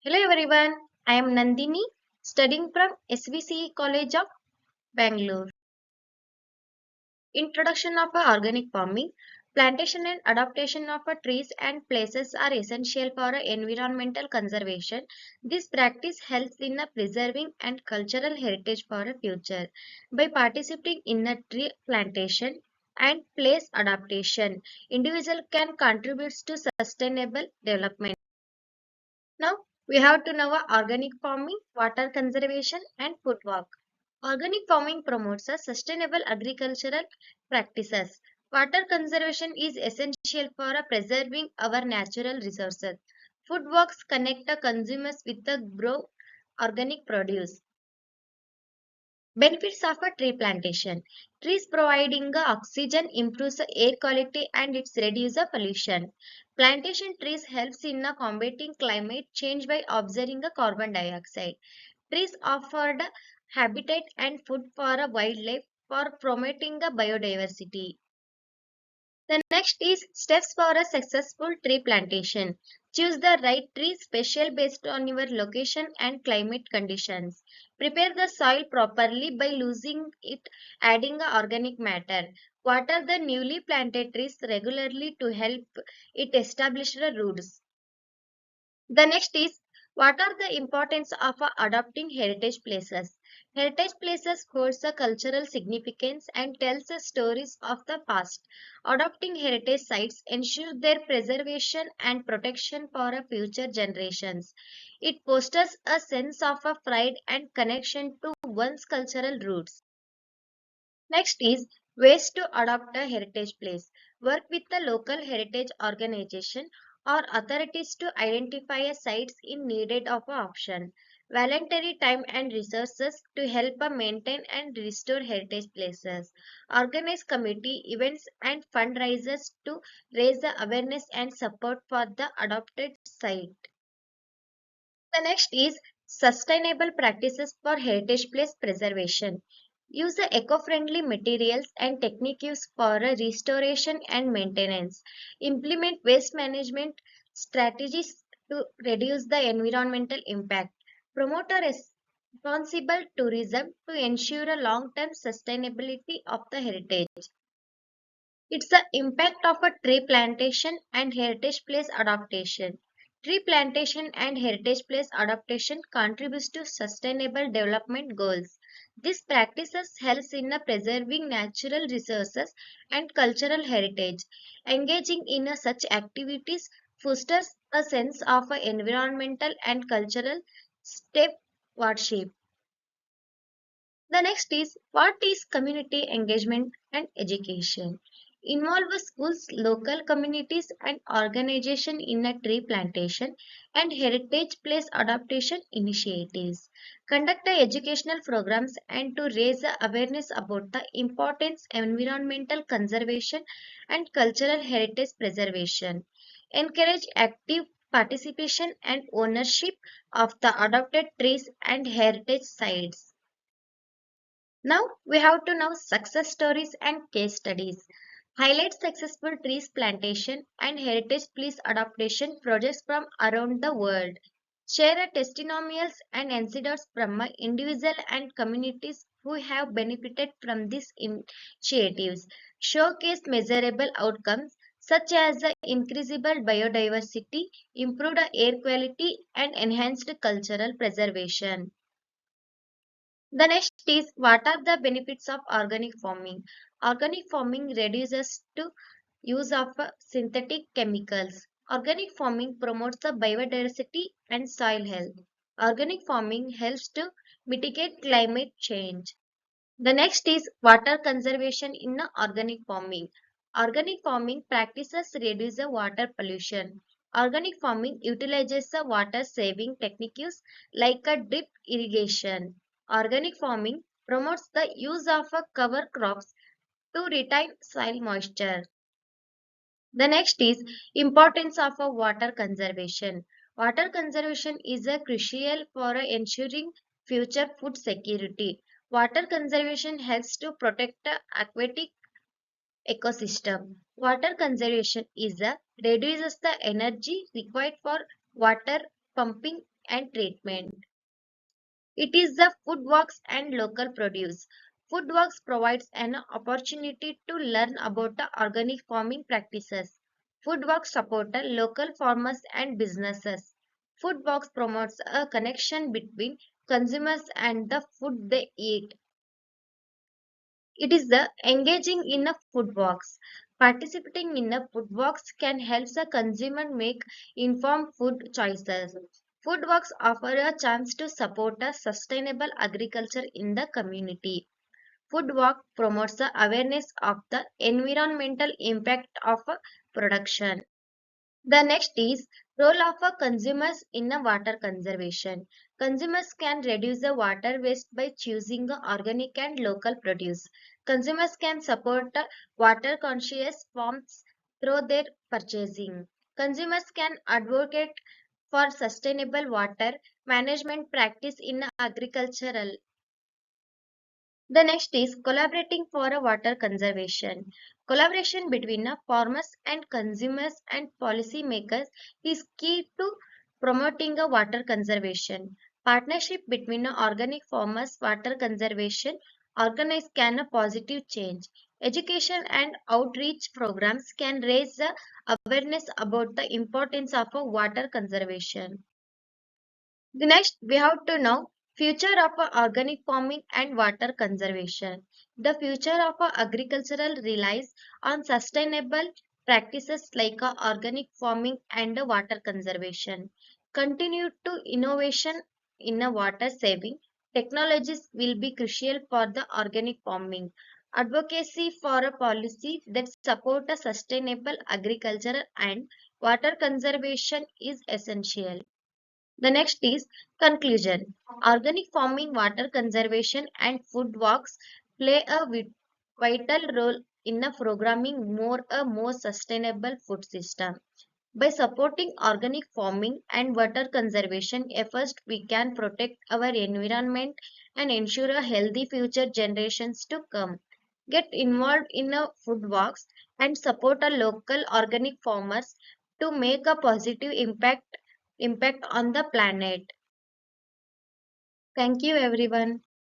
Hello everyone, I am Nandini studying from SVCE College of Bangalore. Introduction of organic farming. Plantation and adaptation of trees and places are essential for environmental conservation. This practice helps in preserving and cultural heritage for a future. By participating in a tree plantation and place adaptation, individual can contribute to sustainable development. Now we have to know organic farming, water conservation, and food work. Organic farming promotes a sustainable agricultural practices. Water conservation is essential for preserving our natural resources. Food works connect the consumers with the grow organic produce. Benefits of a tree plantation. Trees providing oxygen improves the air quality and it reduces the pollution. Plantation trees helps in combating climate change by absorbing the carbon dioxide. Trees offer the habitat and food for a wildlife for promoting the biodiversity. The next is steps for a successful tree plantation. Choose the right tree special based on your location and climate conditions. Prepare the soil properly by losing it, adding a organic matter. Water the newly planted trees regularly to help it establish the roots. The next is what are the importance of adopting heritage places? Heritage places holds a cultural significance and tells the stories of the past. Adopting heritage sites ensure their preservation and protection for future generations. It fosters a sense of pride and connection to one's cultural roots. Next is ways to adopt a heritage place. Work with the local heritage organization or authorities to identify a sites in needed of a option. Voluntary time and resources to help maintain and restore heritage places. Organize community events and fundraisers to raise the awareness and support for the adopted site. The next is sustainable practices for heritage place preservation. Use the eco-friendly materials and techniques for a restoration and maintenance. Implement waste management strategies to reduce the environmental impact. Promote a responsible tourism to ensure a long-term sustainability of the heritage. It's the impact of a tree plantation and heritage place adaptation. Tree plantation and heritage place adaptation contributes to sustainable development goals. These practices helps in preserving natural resources and cultural heritage. Engaging in such activities fosters a sense of environmental and cultural stewardship. The next is what is community engagement and education? Involve schools, local communities, and organization in a tree plantation and heritage place adaptation initiatives. Conduct the educational programs and to raise the awareness about the importance of environmental conservation and cultural heritage preservation. Encourage active participation and ownership of the adopted trees and heritage sites. Now we have to know success stories and case studies. Highlight successful trees plantation and heritage place adaptation projects from around the world. Share testimonials and incidents from individual and communities who have benefited from these initiatives. Showcase measurable outcomes such as the increasable biodiversity, improved air quality, and enhanced cultural preservation. The next is what are the benefits of organic farming? Organic farming reduces to use of synthetic chemicals. Organic farming promotes the biodiversity and soil health. Organic farming helps to mitigate climate change. The next is water conservation in the organic farming. Organic farming practices reduce the water pollution. Organic farming utilizes the water saving techniques like a drip irrigation. Organic farming promotes the use of cover crops to retain soil moisture. The next is importance of a water conservation. Water conservation is a crucial for ensuring future food security. Water conservation helps to protect the aquatic ecosystem. Water conservation is a reduces the energy required for water pumping and treatment. It is the food works and local produce. Food works provides an opportunity to learn about the organic farming practices. Food works support the local farmers and businesses. Food works promotes a connection between consumers and the food they eat. It is the engaging in a food walks. Participating in a food walks can help the consumer make informed food choices. Food walks offer a chance to support a sustainable agriculture in the community. Food walk promotes the awareness of the environmental impact of production. The next is role of a consumers in a water conservation. Consumers can reduce the water waste by choosing a organic and local produce. Consumers can support water conscious farms through their purchasing. Consumers can advocate for sustainable water management practice in agricultural. The next is collaborating for a water conservation. Collaboration between farmers and consumers and policymakers is key to promoting a water conservation. Partnership between organic farmers, water conservation organize can a positive change. Education and outreach programs can raise the awareness about the importance of water conservation. The next, we have to know future of organic farming and water conservation. The future of agricultural relies on sustainable practices like organic farming and water conservation. Continue to innovation in water saving technologies will be crucial for the organic farming. Advocacy for a policy that support a sustainable agriculture and water conservation is essential. The next is conclusion. Organic farming, water conservation, and food walks play a vital role in a programming more sustainable food system. By supporting organic farming and water conservation efforts, we can protect our environment and ensure a healthy future generations to come. Get involved in a food walks and support a local organic farmers to make a positive impact on the planet. Thank you everyone.